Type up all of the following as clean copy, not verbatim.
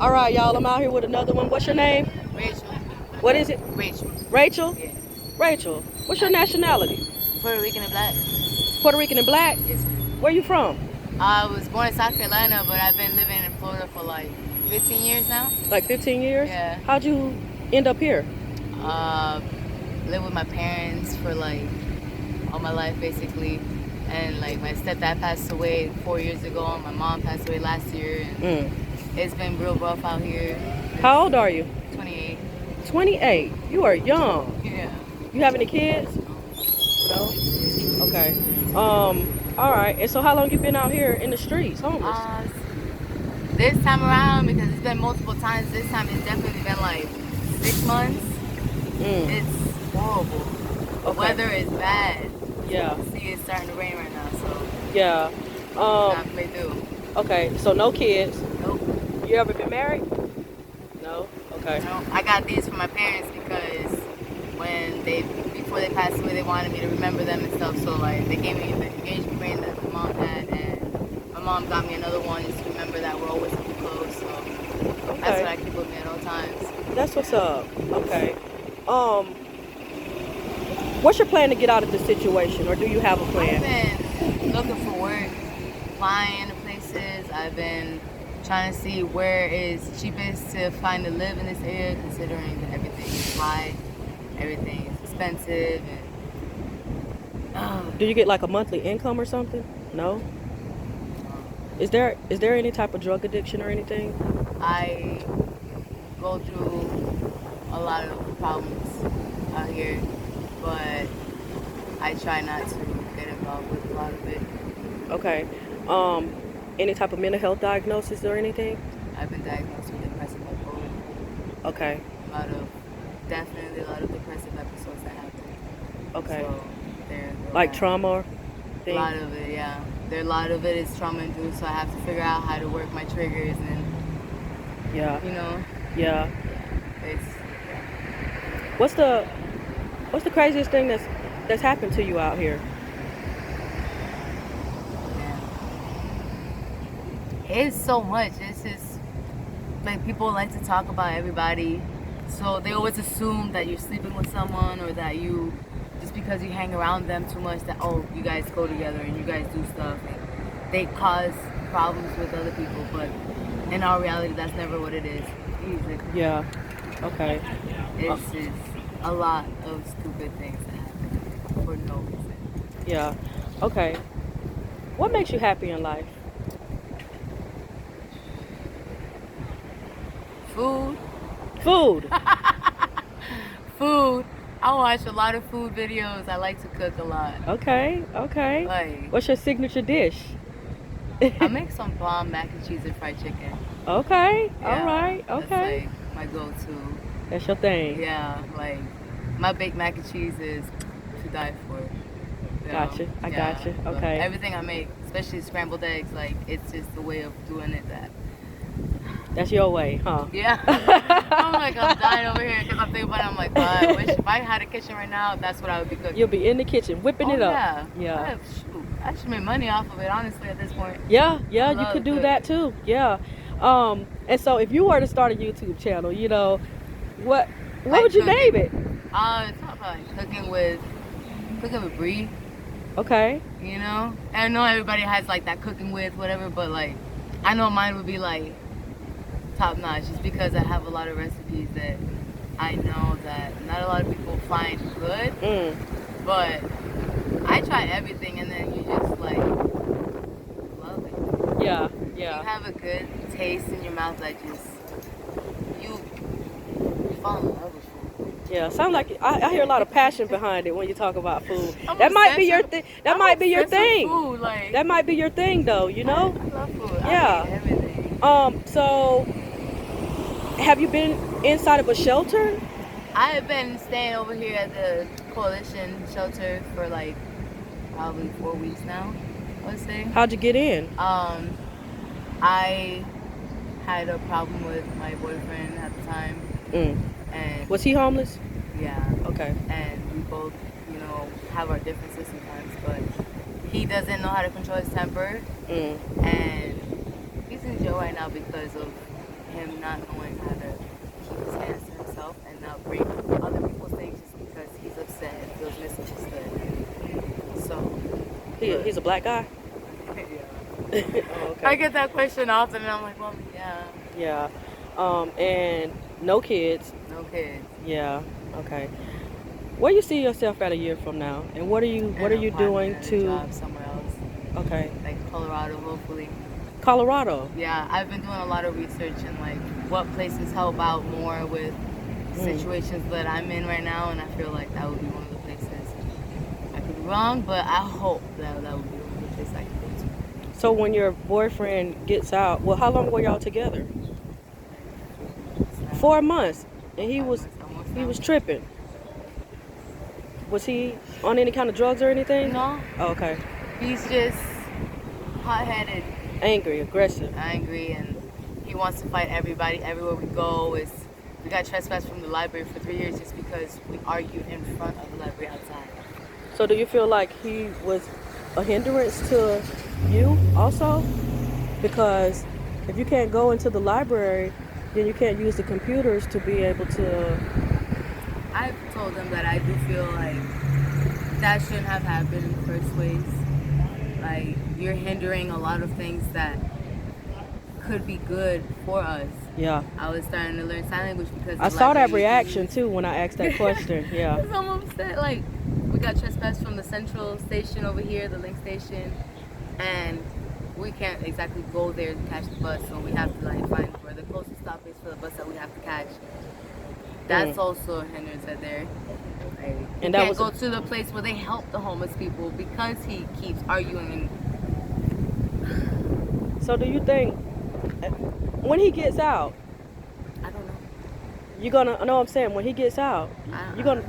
All right, y'all. I'm out here with another one. What's your name? Rachel. What is it? Rachel. Rachel? Yeah. Rachel. What's your nationality? Puerto Rican and black. Puerto Rican and black? Yes, ma'am. Where you from? I was born in South Carolina, but I've been living in Florida for like 15 years now. Like 15 years? Yeah. How'd you end up here? Lived with my parents for like all my life basically. And like my stepdad passed away 4 years ago, and my mom passed away last year. And it's been real rough out here. How old are you? 28. 28. You are young. Yeah. You have any kids? No? Okay. All right. And so how long you been out here in the streets, homeless? This time around, because it's been multiple times, this time it's definitely been like 6 months. It's horrible. The weather is bad. Yeah. See, it's starting to rain right now, so yeah. not play through. Okay. So no kids. Nope. You ever been married? No. Okay. No, I got these from my parents because before they passed away, they wanted me to remember them and stuff. So like they gave me the engagement ring that my mom had, and my mom got me another one just to remember that we're always gonna be close. So that's what I keep with me at all times. That's what's up. Okay. What's your plan to get out of this situation, or do you have a plan? I've been looking for work, applying to places. I've been trying to see where is cheapest to find to live in this area, considering that everything is high, everything is expensive. And, do you get like a monthly income or something? No. Is there any type of drug addiction or anything? I go through a lot of problems out here, but I try not to get involved with a lot of it. Okay. Any type of mental health diagnosis or anything? I've been diagnosed with depressive bipolar. Okay. Definitely a lot of depressive episodes that happen. Okay. So like trauma? A lot of it, yeah. A lot of it is trauma induced, so I have to figure out how to work my triggers and, yeah. You know. Yeah. It's. What's the craziest thing that's happened to you out here? It's so much. It's just like people like to talk about everybody, so they always assume that you're sleeping with someone, or that you just because you hang around them too much that you guys go together and you guys do stuff, and they cause problems with other people. But in our reality, that's never what it is. Yeah. Okay. It's just a lot of stupid things that happen for no reason. Yeah. Okay. What makes you happy in life? Food. Food. Food. I watch a lot of food videos. I like to cook a lot. Okay. Like, what's your signature dish? I make some bomb mac and cheese and fried chicken. Okay. Yeah, all right. Okay. That's like my go-to. That's your thing. Yeah, like my baked mac and cheese is to die for. Gotcha. I gotcha. Okay. Everything I make, especially scrambled eggs, like it's just the way of doing it that. That's your way, huh? Yeah. I'm dying over here because I'm thinking about it. I'm like, God, I wish if I had a kitchen right now, that's what I would be cooking. You'll be in the kitchen whipping it up. Yeah. I should make money off of it, honestly, at this point. Yeah, you could do that too. Yeah. And so if you were to start a YouTube channel, you know, what would you name it? It's probably cooking with Bree. Okay. You know? I know everybody has like that cooking with whatever, but like I know mine would be like top notch, just because I have a lot of recipes that I know that not a lot of people find good. But I try everything, and then you just like love it. Yeah. You have a good taste in your mouth that just you fall in love with food. Yeah, sounds like I hear a lot of passion behind it when you talk about food. That might be your thing. That might be your thing. Food, like, that might be your thing, though. You know. I love food. Yeah. I eat everything. So, have you been inside of a shelter? I have been staying over here at the Coalition shelter for like probably 4 weeks now, let's say. How'd you get in? I had a problem with my boyfriend at the time. And was he homeless? Yeah. Okay. And we both, have our differences sometimes, but he doesn't know how to control his temper. And he's in jail right now because of him not knowing how to keep his hands to himself and not break other people's things just because he's upset and feels misunderstood. So He's a black guy. yeah. Oh, okay. I get that question often, and I'm like, well, yeah, Yeah. And no kids. no kids. Yeah. Okay. Where you see yourself at a year from now, and what are you doing A to? job somewhere else, Okay. like Colorado, hopefully. Colorado. Yeah, I've been doing a lot of research and like what places help out more with situations that I'm in right now, and I feel like that would be one of the places. I could be wrong, but I hope that would be one of the places I could go to. So when your boyfriend gets out, well, how long were y'all together? It's 4 months, and he was almost tripping. Was he on any kind of drugs or anything? no, Oh, okay. he's just hot-headed, Angry, aggressive. angry, and he wants to fight everybody everywhere we go. We got trespassed from the library for 3 years just because we argued in front of the library outside. So do you feel like he was a hindrance to you also? Because if you can't go into the library, then you can't use the computers to be able to. I've told them that I do feel like that shouldn't have happened in the first place. Like, you're hindering a lot of things that could be good for us. Yeah. I was starting to learn sign language because I the saw that library reaction used- too when I asked that question. Yeah. I'm upset. Like, we got trespassed from the central station over here, the link station, and we can't exactly go there to catch the bus, so we have to like find where the closest stop is for the bus that we have to catch. That's also a hindrance right there. Like, he And that can't was go to the place where they help the homeless people because he keeps arguing. So do you think when he gets out, I don't know. you're gonna? I know what I'm saying. When he gets out, you're gonna.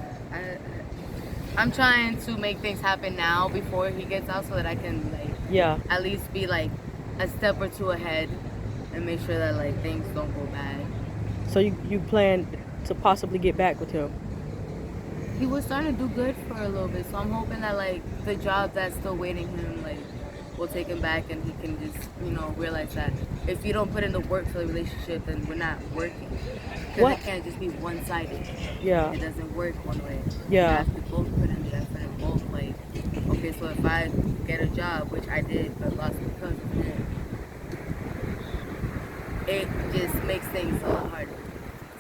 I'm trying to make things happen now before he gets out so that I can like Yeah. at least be like a step or two ahead and make sure that like things don't go bad. So you plan to possibly get back with him? He was starting to do good for a little bit, so I'm hoping that like the job that's still waiting him like will take him back and he can just realize that if you don't put in the work for the relationship, then we're not working. Because What? it can't just be one-sided. Yeah. It doesn't work one way. Yeah. You have to both put in the effort and both like, okay, so if I get a job, which I did but lost because of him, it just makes things a lot harder.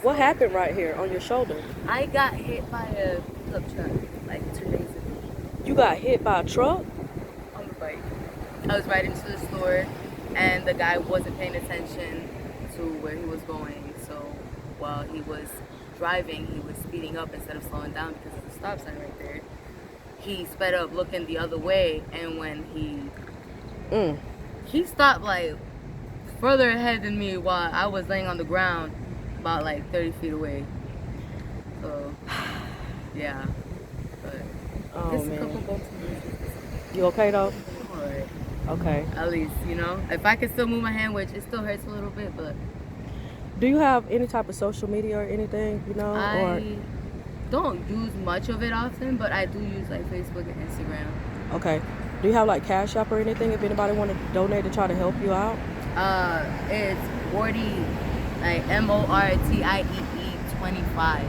What happened right here on your shoulder? I got hit by a pickup truck like 2 days ago You got hit by a truck? on the bike. I was riding to the store and the guy wasn't paying attention to where he was going. So while he was driving, he was speeding up instead of slowing down because of the stop sign right there. He sped up looking the other way, and when he stopped like further ahead than me while I was laying on the ground about like 30 feet away. So yeah. But Oh just a couple man. bumps and bruises. You okay though? I'm alright. Okay. At least, if I can still move my hand, which it still hurts a little bit, but Do you have any type of social media or anything? Or I don't use much of it often, but I do use like Facebook and Instagram. okay. Do you have like Cash App or anything if anybody want to donate to try to help you out? It's Mortie, like MORTIEE 25.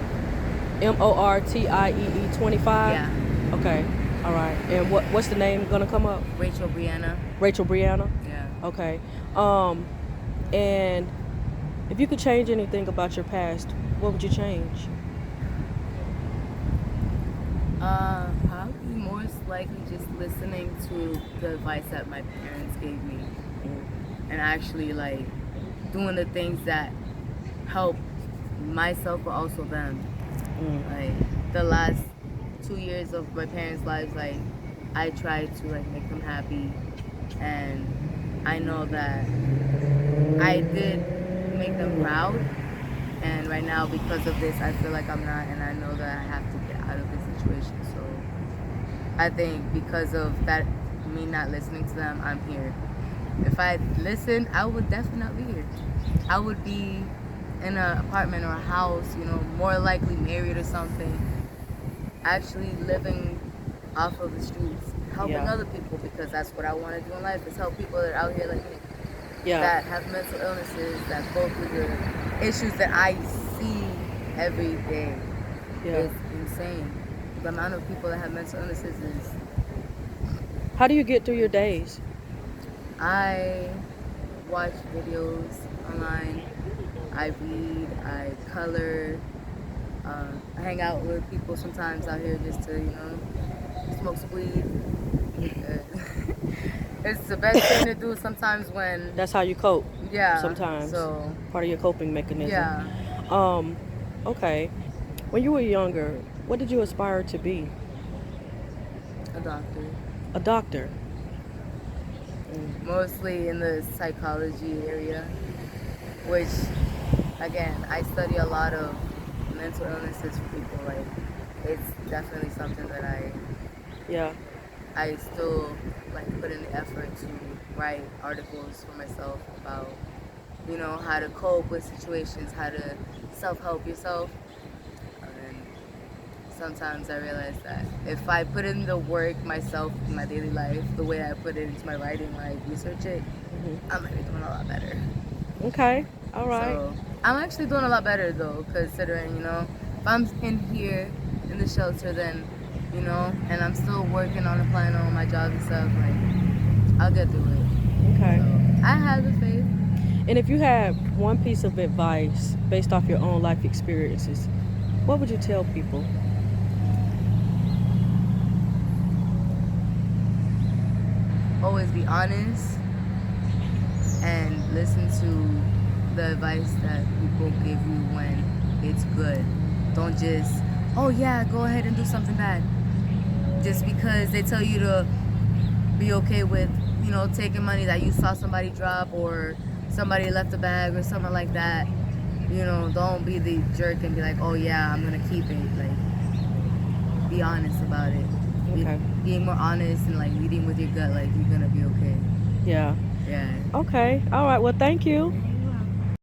MORTIEE 25. Yeah, Okay. All right. And what's the name gonna come up? Rachel Brianna. Rachel Brianna. Yeah. Okay. And if you could change anything about your past, what would you change? Probably most likely just listening to the advice that my parents gave me, and actually like doing the things that help myself but also them. Like the last 2 years of my parents' lives, like I tried to like make them happy, and I know that I did make them proud. And right now, because of this, I feel like I'm not, and I know that I have to get out of this situation. So I think because of that, me not listening to them, I'm here. If I listened, I would definitely be here. I would be in an apartment or a house, more likely married or something, actually living off of the streets, helping Yeah. other people, because that's what I want to do in life, is help people that are out here like me. Yeah. that have mental illnesses that go through the issues that I see every day. Yeah. It's insane. The amount of people that have mental illnesses is. How do you get through your days? I watch videos online. I read. I color. I hang out with people sometimes out here just to, smoke some weed. It's the best thing to do sometimes when, That's how you cope yeah. sometimes. So, Part of your coping mechanism. yeah, Okay. When you were younger, what did you aspire to be? a doctor. A doctor. Mostly in the psychology area, which, again, I study a lot of mental illnesses for people. Like, it's definitely something that Yeah. I still like put in the effort to write articles for myself about, how to cope with situations, how to self-help yourself. And sometimes I realize that if I put in the work myself in my daily life, the way I put it into my writing, like research it, I might be doing a lot better. Okay. All right. So I'm actually doing a lot better though, considering, if I'm in here in the shelter, then, and I'm still working on applying on my job and stuff, like, I'll get through it. Okay. So I have the faith. And if you had one piece of advice based off your own life experiences, what would you tell people? Always be honest and listen to the advice that people give you when it's good. Don't just, oh yeah, go ahead and do something bad. Just because they tell you to be okay with, taking money that you saw somebody drop or somebody left a bag or something like that. Don't be the jerk and be like, oh yeah, I'm gonna keep it. Like, be honest about it. Okay. Being more honest and like leading with your gut, like you're gonna be okay. Yeah. Yeah. Okay. All right. Well, thank you.